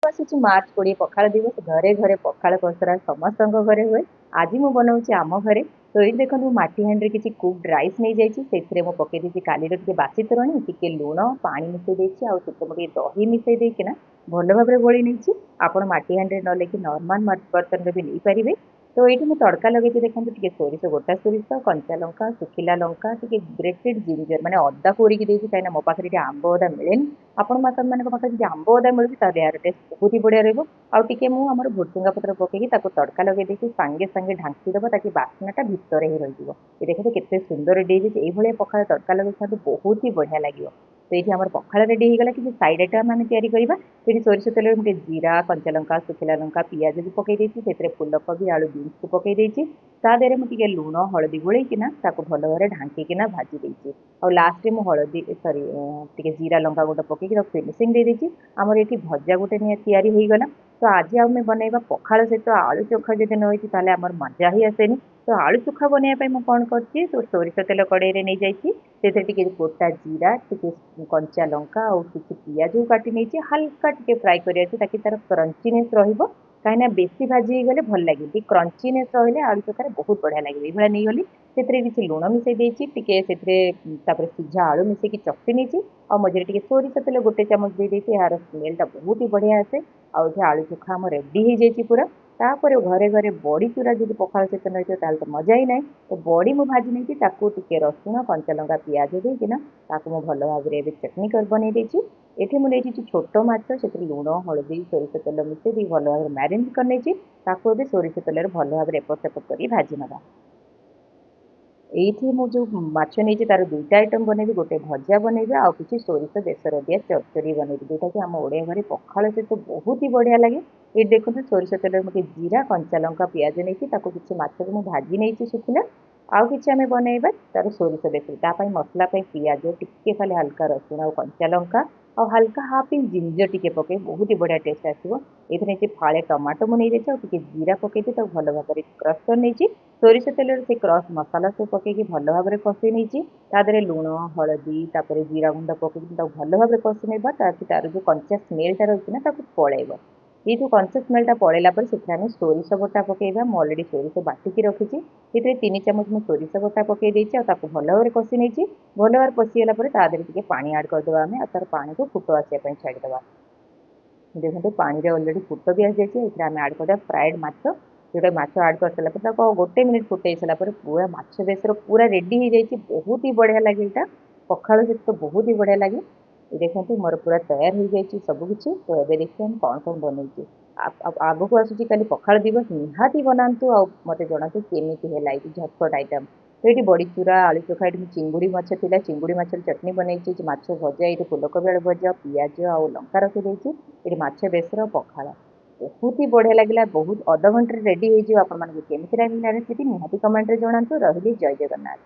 आसूची मार्च 20 पखाल दिवस घरे घरे पखाल पसरा समस्त घरे हुए। आज मु बनाऊँ आम घरे तो ये देखो माटी हांडी किसी कुक्ड राइस नहीं जाइए पकई देती काली बासी तोराणी टिके लुण पानी मिसई देती आउ मुझे दही मिसई देना भल भाव गोली नहीं आपण माटी हांडी न लेकिन नॉर्मल बर्तन भी नहीं पारे। तो ये मुझे तड़का लगे देखते टे सोरिष गोटा सोरिष कंचा लंका सुखिला लंका टे ग्रेटेड जिंजर माने अदा कोरिकी देती कहीं मो पाखे आंब अदा मिले आपण मान पाखे आंब अदा मिलूँ यार टेस्ट बहुत ही बढ़िया रही। आउ टे मुझे भुसुंगा पत्र पकईकि तड़का लगे देती सांगे सांगे ढांकी दबा ताकि बास्नाटा भितर ही रही। ये देखते केते सुंदर रेडी ये पखाल तड़का लगे खाते बहुत ही बढ़िया लगे। तो ये आम पखाल रेडी होगा कि सैड आइटम आम या सोरिष तेल गोटे जीरा कंचा लंका सुखिला लंका पियाज भी पकई देती फुलकोबी आलू बीन्स को पकई देती तादेह मुझे लुण हलदी गोलैकिना भल भाव ढांकिना भाजी देती और लास्ट में हलदी सरी टे जीरा लंका गुंड पकईकि फिनिशिंग दे देती आमर ये भजा गोटे या तो आज आम बनइबा पखाल सहित आलू चोखा जब न होती आमर मजा ही आसेनी। तो आलू चोखा बनवाई मुझे कौन कर सोरिष तेल कड़े नहीं जाइए गोटा जीरा टे कंचा लंका और किसी पियाज काटी नहीं हल्का टे फ्राए कर तार क्रंचीनेस रही कहीं बेसी भाजी गले भल लगे क्रंचीनेस रही आलू चोखार बहुत बढ़िया लगे ये नहीं गली से किसी लुण मिसई देती सीझा आलू मिसेक चकटी नहीं और मझे टे सोरिष तेल गोटे चामच दे देती यार स्मेलटा बहुत ही बढ़िया आसे आलू चोखा आम रेडी हो जाइए पूरा। तापर घरे घरे बड़ी चूरा जो पखाल सहित नहीं तो मजा ही ना। तो बड़ी मुझे भाजी नहीं टे रसुण कंचा लंका पियाज देकिना मुझे भल भाव में चटनी कर बनई ये मुझे छोट माछ से लुण हलदी सोरिष तेल मिसई भल भाव मैरिनेट कर नहीं सोरिष तेल भल भाव में एपट सेपट कर भाजी नवा। ये मुझे माछ नहीं तार दुईटा आइटम बनइबी गोटे भजा बनइबी आउ किसी सोरिष बेसर दिया चरचरी बनइबी जोटा कि आम ओडिया घरे पखाल सहित तो बहुत ही बढ़िया लगे। ये देखो सोरिष तेल मुझे जीरा कंचा लंका पियाज नहीं किसी माछ को मुझे भाजी नहीं सुखिला आउ कि आम बनइबा तार सोरिष बेसर मसला पियाज टिके खाली हल्का रसुण और कंचा लंका और हल्का हाफ इंच जिंजर टिके पकई बहुत ही बढ़िया टेस्ट आसो। ये फाड़े टमाटो मुझे नहीं जीरा पकई भल भाव में क्रश कर नहीं सोरिष तेल से क्रश मसाला सब पकईकि भल भाव में कषि नहीं लुण हलदी जीरा गुंड पकईकि भल भाव में कषि नहीं ताकि तार जो कंचा स्मेलटा रही है पलैब ये जो कंचा स्मेलटा पलैला से सोरिष बटा पकईबा अलरेडी सोरिष बाटिकी रखी ये 3 चामच में सोरिष बटा पकई भल भाव में कषि नहीं भल भाव कषिगला टे पानी आड करदे आम तार पानी को फुट आसापी छाड़ीदे। देखते पानी अलरेडी फुट भी आसी जाइए आम आड कर फ्राएड माछ जोटा माछ आड कर सारा गोटे मिनिट फुटे सारापर पूरा माछ बेसर पूरा रेडी हो जाइए बहुत ही बढ़िया लगे यहाँ पखाल सहित तो बहुत ही बढ़िया लगे। ये देखते मोर पूरा तैयार हो जाइए सबकि। तो ये देखिए हम कौन कौन बनई आग को आसूँ खाली पखाल दिवस निहाती बनातु आ मत जनातु केमी है झटपट आइटम। तो ये बड़ी चूरा आलू चोखा ये चिंगुड़ी माछ थी चिंगुड़ी माछ चटनी बनई माछ भजा ये फुलकोबी आलू भजा पियाज आउ लंका रखी ये माछ बेसर पखाल बहुत ही बढ़िया लगे बहुत अध घंटे रेडी हो आप केमी रेसिपी निहाती कमेंट जनातु रही जय जगन्नाथ।